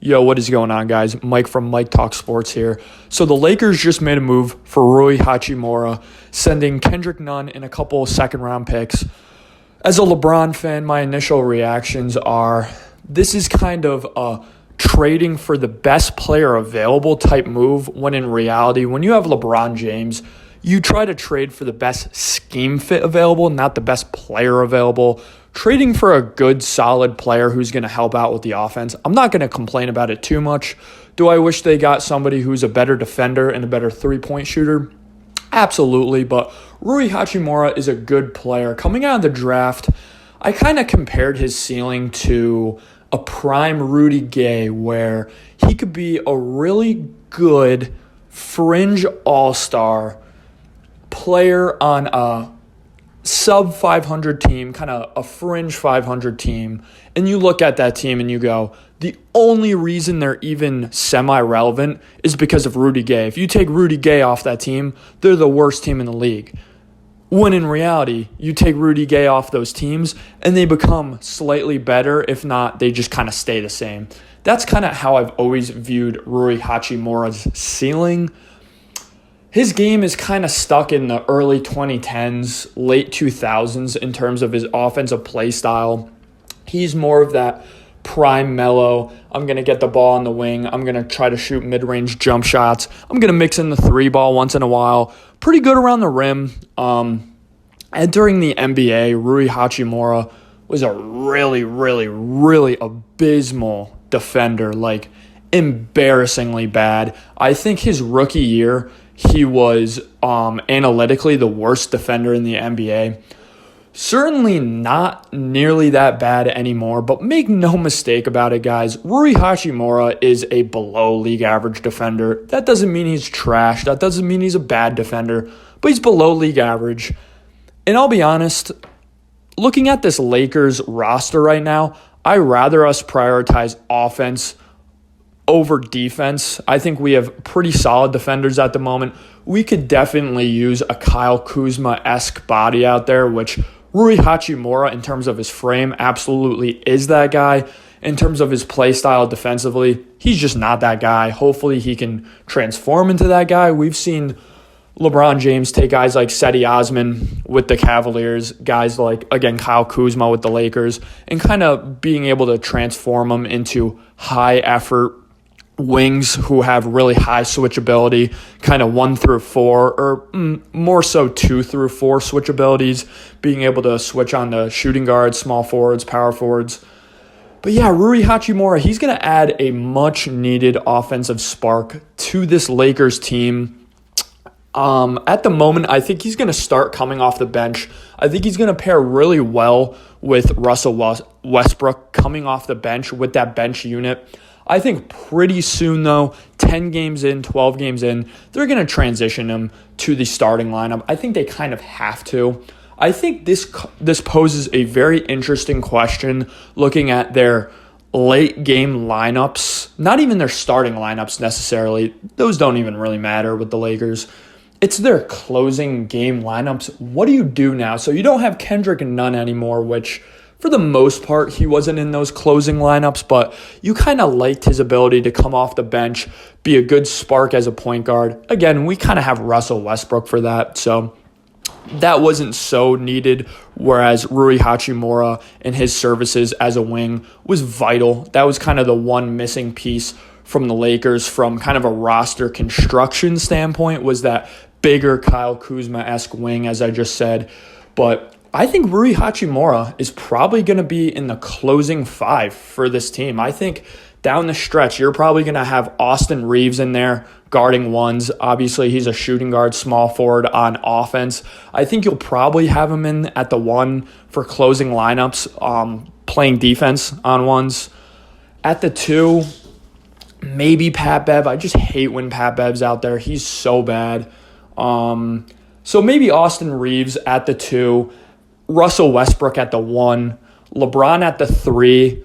Yo, what is going on, guys? Mike from Mike Talk Sports here. So the Lakers just made a move for Rui Hachimura, sending Kendrick Nunn and a couple of second-round picks. As a LeBron fan, my initial reactions are, this is kind of a trading for the best player available type move, when in reality, when you have LeBron James, you try to trade for the best scheme fit available, not the best player available. Trading for a good, solid player who's going to help out with the offense, I'm not going to complain about it too much. Do I wish they got somebody who's a better defender and a better three-point shooter? Absolutely, but Rui Hachimura is a good player. Coming out of the draft, I kind of compared his ceiling to a prime Rudy Gay, where he could be a really good fringe all-star player on a sub 500 team, kind of a fringe 500 team, and you look at that team and you go, the only reason they're even semi-relevant is because of Rudy Gay. If you take Rudy Gay off that team, they're the worst team in the league. When in reality, you take Rudy Gay off those teams and they become slightly better. If not, they just kind of stay the same. That's kind of how I've always viewed Rui Hachimura's ceiling. His game is kind of stuck in the early 2010s, late 2000s in terms of his offensive play style. He's more of that prime Melo. I'm going to get the ball on the wing. I'm going to try to shoot mid-range jump shots. I'm going to mix in the three ball once in a while. Pretty good around the rim. Entering the NBA, Rui Hachimura was a really abysmal defender, like embarrassingly bad. I think his rookie year, he was analytically the worst defender in the NBA. Certainly not nearly that bad anymore, but make no mistake about it, guys. Rui Hachimura is a below league average defender. That doesn't mean he's trash. That doesn't mean he's a bad defender, but he's below league average. And I'll be honest, looking at this Lakers roster right now, I'd rather us prioritize offense over defense. I think we have pretty solid defenders at the moment. We could definitely use a Kyle Kuzma-esque body out there, which Rui Hachimura, in terms of his frame, absolutely is that guy. In terms of his play style defensively, he's just not that guy. Hopefully he can transform into that guy. We've seen LeBron James take guys like Cedi Osman with the Cavaliers, guys like, again, Kyle Kuzma with the Lakers, and kind of being able to transform them into high-effort wings who have really high switchability, kind of 1 through 4, or more so 2 through 4 switchabilities, being able to switch on to shooting guards, small forwards, power forwards. But yeah, Rui Hachimura, he's going to add a much-needed offensive spark to this Lakers team. At the moment, I think he's going to start coming off the bench. I think he's going to pair really well with Russell Westbrook coming off the bench with that bench unit. I think pretty soon, though, 10 games in, 12 games in, they're going to transition him to the starting lineup. I think they kind of have to. I think this poses a very interesting question looking at their late game lineups, not even their starting lineups necessarily. Those don't even really matter with the Lakers. It's their closing game lineups. What do you do now? So you don't have Kendrick Nunn anymore, which for the most part, he wasn't in those closing lineups, but you kind of liked his ability to come off the bench, be a good spark as a point guard. Again, we kind of have Russell Westbrook for that, so that wasn't so needed, whereas Rui Hachimura and his services as a wing was vital. That was kind of the one missing piece from the Lakers from kind of a roster construction standpoint, was that bigger Kyle Kuzma-esque wing, as I just said. But I think Rui Hachimura is probably going to be in the closing 5 for this team. I think down the stretch, you're probably going to have Austin Reeves in there guarding ones. Obviously, he's a shooting guard, small forward on offense. I think you'll probably have him in at the 1 for closing lineups, playing defense on ones. At the 2, maybe Pat Bev. I just hate when Pat Bev's out there. He's so bad. So maybe Austin Reeves at the 2. Russell Westbrook at the 1, LeBron at the 3,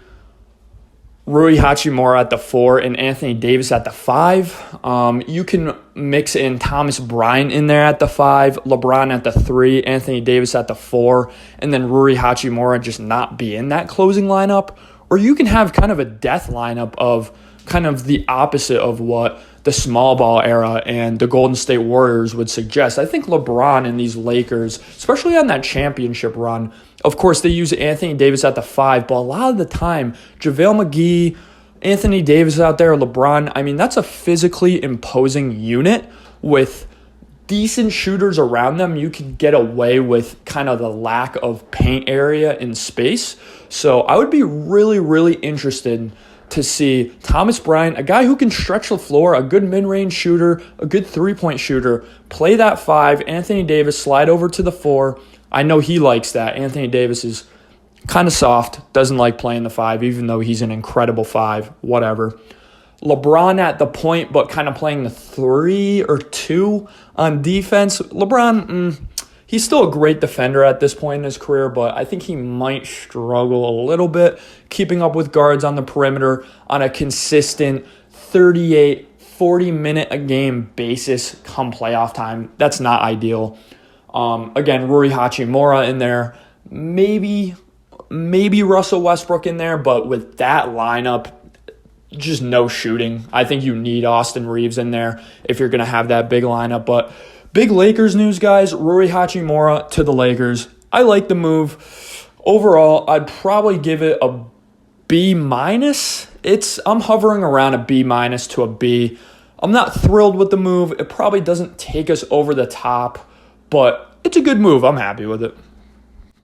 Rui Hachimura at the 4, and Anthony Davis at the 5. You can mix in Thomas Bryant in there at the 5, LeBron at the 3, Anthony Davis at the 4, and then Rui Hachimura just not be in that closing lineup. or you can have kind of a death lineup of kind of the opposite of what the small ball era and the Golden State Warriors would suggest. I think LeBron and these Lakers, especially on that championship run, of course, they use Anthony Davis at the 5, but a lot of the time, JaVale McGee, Anthony Davis out there, LeBron, I mean, that's a physically imposing unit with decent shooters around them. You could get away with kind of the lack of paint area in space. So I would be really, really interested to see Thomas Bryant, a guy who can stretch the floor, a good mid-range shooter, a good three-point shooter, play that 5. Anthony Davis slide over to the 4. I know he likes that. Anthony Davis is kind of soft, doesn't like playing the 5, even though he's an incredible 5, whatever. LeBron at the point, but kind of playing the 3 or 2 on defense. LeBron, he's still a great defender at this point in his career, but I think he might struggle a little bit keeping up with guards on the perimeter on a consistent 38, 40-minute-a-game basis come playoff time. That's not ideal. Again, Rui Hachimura in there. Maybe Russell Westbrook in there, but with that lineup, just no shooting. I think you need Austin Reeves in there if you're going to have that big lineup. But big Lakers news, guys. Rui Hachimura to the Lakers. I like the move. Overall, I'd probably give it a B-. I'm hovering around a B- to a B. I'm not thrilled with the move. It probably doesn't take us over the top, but it's a good move. I'm happy with it.